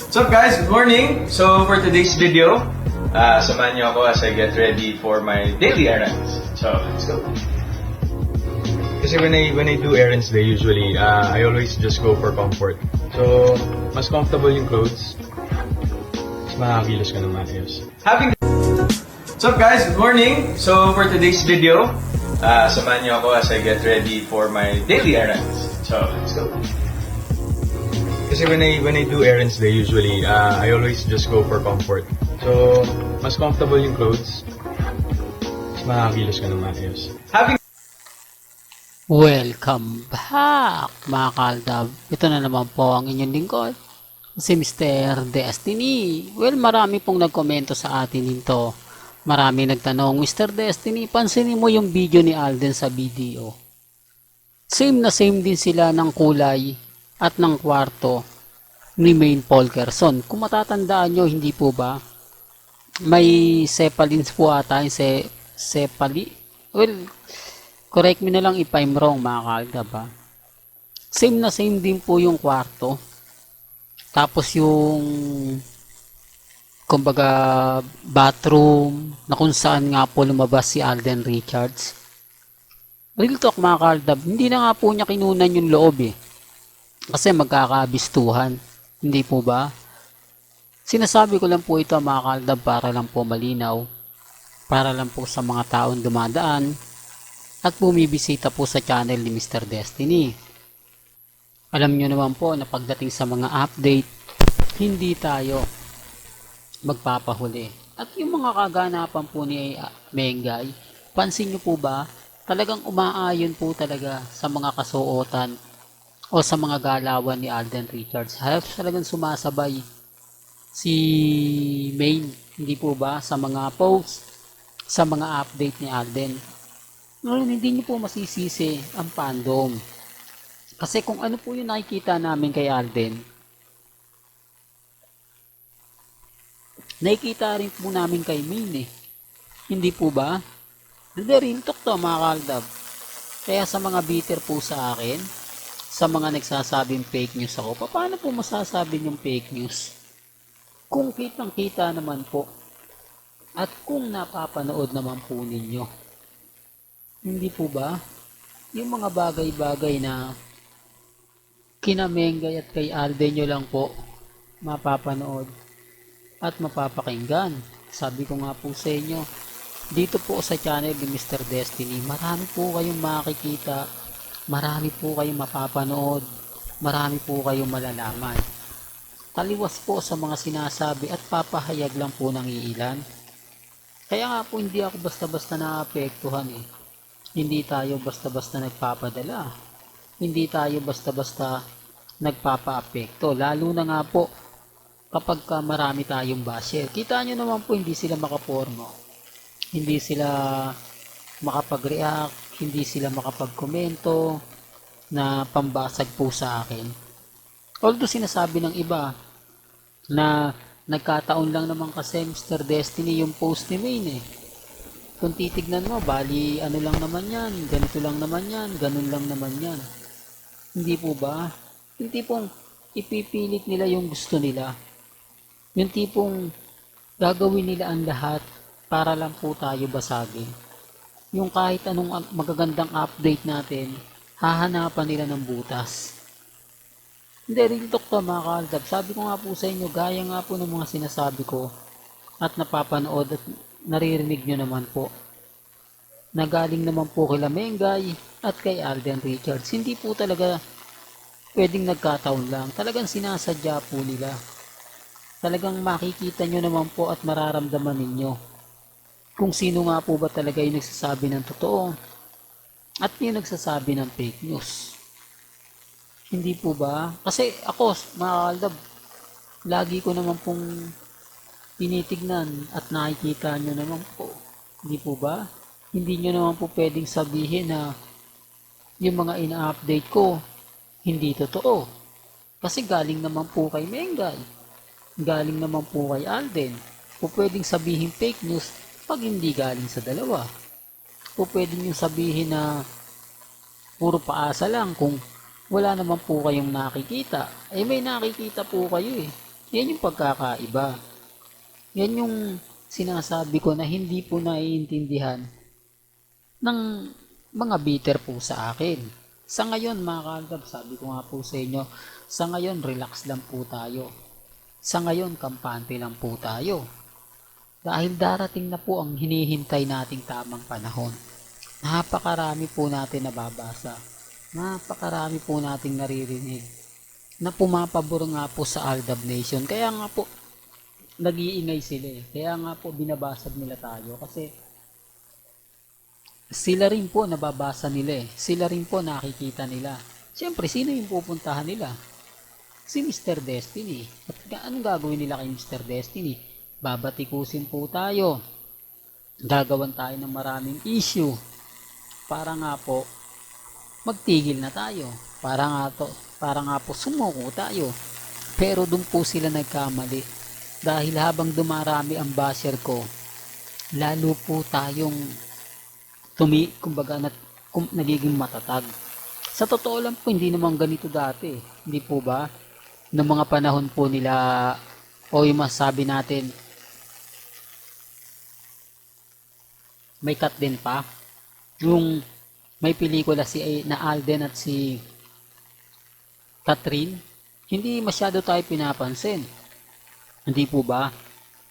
What's up guys? Good morning! So for today's video, samahan niyo ako as I get ready for my daily errands. So let's go! Kasi when I do errands there, usually, I always just go for comfort. So, mas comfortable yung clothes, mas makakilos ka ng maayos. What's up guys? Good morning! So for today's video, samahan niyo ako as I get ready for my daily errands. So let's go! Kasi when I do errands there, usually, I always just go for comfort. So, mas comfortable yung clothes, mas makakilos ka ng maayos. Welcome back mga kaldab. Ito na naman po ang inyong lingkod, si Mr. Destiny. Well, marami pong nagkomento sa atin nito. Marami nagtanong, Mr. Destiny, pansinin mo yung video ni Alden sa video. Same na same din sila ng kulay at ng kwarto ni Maine Polkerson. Kung matatandaan nyo, hindi po ba? May cephalins po ata yung cephaly. Well, correct me na lang if I'm wrong mga kaldab ha. Same na same din po yung kwarto. Tapos yung kumbaga bathroom na kung saan nga po lumabas si Alden Richards. Real talk mga kaldab, hindi na nga po niya kinunan yung loob eh. Kasi magkakabistuhan. Hindi po ba? Sinasabi ko lang po ito mga kaldab para lang po malinaw. Para lang po sa mga taong dumadaan at bumibisita po sa channel ni Mr. Destiny. Alam nyo naman po na pagdating sa mga update, hindi tayo magpapahuli. At yung mga kaganapan po ni Mengay, pansin nyo po ba, talagang umaayon po talaga sa mga kasuotan o sa mga galawan ni Alden Richards. Halos talagang sumasabay si Maine, hindi po ba, sa mga posts, sa mga update ni Alden. Ngayon, hindi niyo po masisisi ang fandom. Kasi kung ano po yung nakikita namin kay Alden, nakikita rin po namin kay Maine eh. Hindi po ba? Hindi rin to mga kaldab. Kaya sa mga bitter po sa akin, sa mga nagsasabing fake news ako, paano po masasabi yung fake news? Kung kitang kita naman po, at kung napapanood naman po ninyo, hindi po ba? Yung mga bagay-bagay na kina Mengay at kay Alden nyo lang po mapapanood at mapapakinggan. Sabi ko nga po sa inyo, dito po sa channel ni Mr. Destiny, marami po kayong makikita, marami po kayong mapapanood, marami po kayong malalaman. Taliwas po sa mga sinasabi at papahayag lang po ng iilan. Kaya nga po hindi ako basta-basta naapektuhan eh. Hindi tayo basta-basta nagpapadala. Hindi tayo basta-basta nagpapa-apekto. Lalo na nga po kapag marami tayong basher. Kita nyo naman po hindi sila makapormo. Hindi sila makapag-react. Hindi sila makapag-komento na pambasag po sa akin. Although sinasabi ng iba na nagkataon lang naman kasi Mr. Destiny yung post ni Maine eh. Kung titignan mo, bali ano lang naman yan, ganito lang naman yan, ganun lang naman yan. Hindi po ba? Yung tipong ipipilit nila yung gusto nila. Yung tipong gagawin nila ang lahat para lang po tayo basagin. Yung kahit anong magagandang update natin, hahanapan nila ng butas. Hindi, real talk to mga kaldab. Sabi ko nga po sa inyo, gaya nga po ng mga sinasabi ko at napapanood at naririnig nyo naman po. Nagaling naman po kila Mengay at kay Alden Richards. Hindi po talaga pwedeng nagkataon lang. Talagang sinasadya po nila. Talagang makikita nyo naman po at mararamdaman ninyo kung sino nga po ba talaga yung nagsasabi ng totoo at yung nagsasabi ng fake news. Hindi po ba? Kasi ako, mga kaldab, lagi ko naman pong tinitignan at nakikita nyo naman po. Hindi po ba? Hindi nyo naman po pwedeng sabihin na yung mga ina-update ko hindi totoo. Kasi galing naman po kay Mengay. Galing naman po kay Alden. Po pwedeng sabihin fake news pag hindi galing sa dalawa. Po pwedeng yung sabihin na puro paasa lang kung wala naman po kayong nakikita. Eh may nakikita po kayo eh. Yan yung pagkakaiba. Yan yung sinasabi ko na hindi po naiintindihan ng mga bitter po sa akin. Sa ngayon mga kaaldab, sabi ko nga po sa inyo, sa ngayon relax lang po tayo. Sa ngayon kampante lang po tayo. Dahil darating na po ang hinihintay nating tamang panahon. Napakarami po natin nababasa. Napakarami po nating naririnig na pumapabor nga po sa Aldab Nation. Kaya nga po nag-iingay sila eh. Kaya nga po binabasag nila tayo kasi sila rin po nababasa nila eh. Sila rin po nakikita nila. Siyempre, sino yung pupuntahan nila? Si Mr. Destiny. At anong gagawin nila kay Mr. Destiny? Babatikusin po tayo. Gagawan tayo ng maraming issue para nga po magtigil na tayo. Para nga po sumuko tayo. Pero doon po sila nagkamali. Dahil habang dumarami ang basher ko, lalo po tayong nagiging matatag. Sa totoo lang po, hindi naman ganito dati. Hindi po ba? Noong mga panahon po nila, o yung masasabi natin, may cut din pa. Yung may pelikula na Alden at si Catherine, hindi masyado tayo pinapansin. Hindi po ba?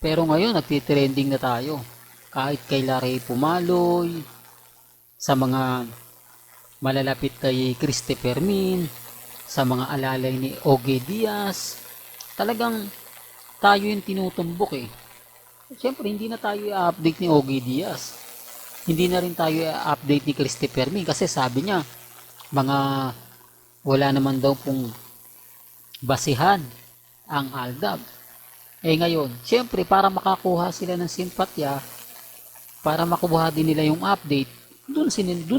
Pero ngayon, nagtitrending na tayo. Kahit kay Larry Pumaloy, sa mga malalapit kay Christopher Min, sa mga alalay ni Ogie Diaz, talagang tayo yung tinutumbok eh. Siyempre, hindi na tayo i-update ni Ogie Diaz. Hindi na rin tayo i-update ni Christopher Min kasi sabi niya, wala naman daw pong basihan ang Aldab. Eh ngayon, siyempre para makakuha sila ng simpatya, para makuha din nila yung update, doon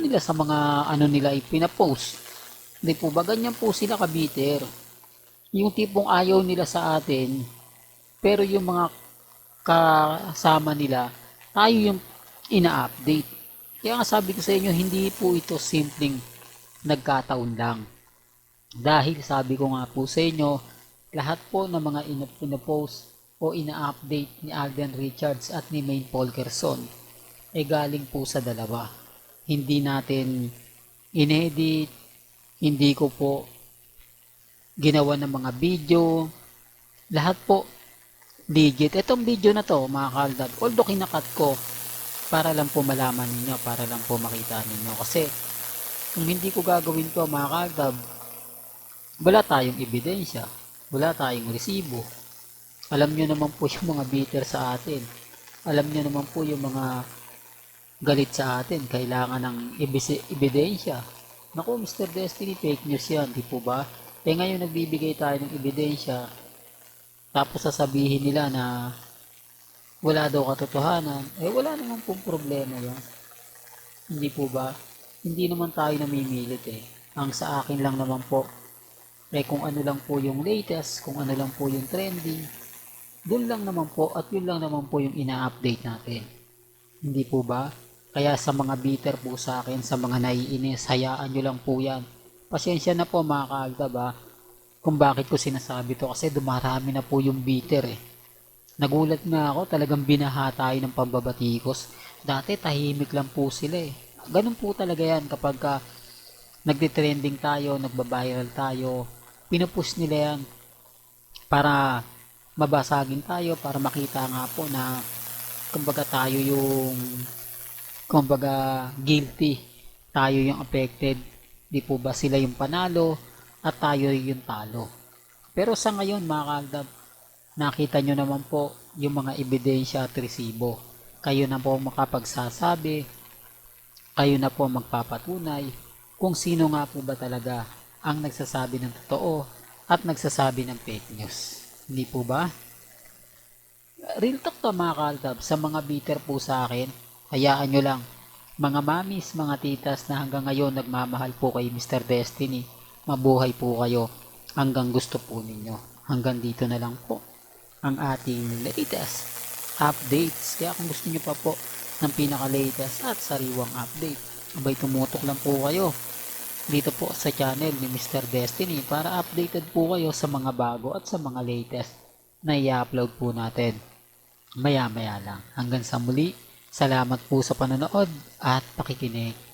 nila sa mga nila ipinapost. Hindi po ba ganyan po sila kabiter? Yung tipong ayaw nila sa atin, pero yung mga kasama nila, tayo yung ina-update. Kaya nga sabi ko sa inyo, hindi po ito simpleng nagkataon lang. Dahil sabi ko nga po sa inyo, lahat po ng mga ina-post o ina-update ni Alden Richards at ni Maine Polkerson ay galing po sa dalawa. Hindi natin inedit, hindi ko po ginawa ng mga video, lahat po legit. Itong video na to mga kaaldab, although kinakat ko para lang po malaman ninyo, para lang po makita ninyo, kasi kung hindi ko gagawin to mga kaaldab, wala tayong ebidensya, wala tayong resibo. Alam nyo naman po yung mga bitter sa atin. Alam nyo naman po yung mga galit sa atin. Kailangan ng ebidensya. Naku, Mr. Destiny, fake news yan. Di po ba? Eh ngayon nagbibigay tayo ng ebidensya. Tapos sasabihin nila na wala daw katotohanan. Eh wala naman pong problema yan. Hindi po ba? Hindi naman tayo namimilit eh. Ang sa akin lang naman po, eh kung ano lang po yung latest, kung ano lang po yung trending, doon lang naman po at yun lang naman po yung ina-update natin. Hindi po ba? Kaya sa mga bitter po sa akin, sa mga naiinis, hayaan nyo lang po yan. Pasensya na po mga kaaldab kung bakit ko sinasabi to, kasi dumarami na po yung bitter eh. Nagulat nga ako, talagang binaha tayo ng pambabatikos. Dati tahimik lang po sila eh. Ganun po talaga yan kapag nagtitrending tayo, nagbabiral tayo, pinupush nila yan para mabasagin tayo, para makita nga po na kumbaga tayo yung guilty, tayo yung affected. Di po ba sila yung panalo at tayo yung talo? Pero sa ngayon mga kaaldab, nakita nyo naman po yung mga ebidensya at resibo. Kayo na po makapagsasabi, kayo na po magpapatunay kung sino nga po ba talaga ang nagsasabi ng totoo at nagsasabi ng fake news. Hindi po ba? Real talk to mga kaaldab, sa mga bitter po sa akin, hayaan nyo lang. Mga mamis, mga titas na hanggang ngayon nagmamahal po kay Mr. Destiny, mabuhay po kayo hanggang gusto po ninyo. Hanggang dito na lang po ang ating latest updates. Kaya kung gusto nyo pa po ng pinaka-latest at sariwang update, abay tumutok lang po kayo dito po sa channel ni Mr. Destiny para updated po kayo sa mga bago at sa mga latest na i-upload po natin maya-maya lang. Hanggang sa muli, salamat po sa panonood at pakikinig.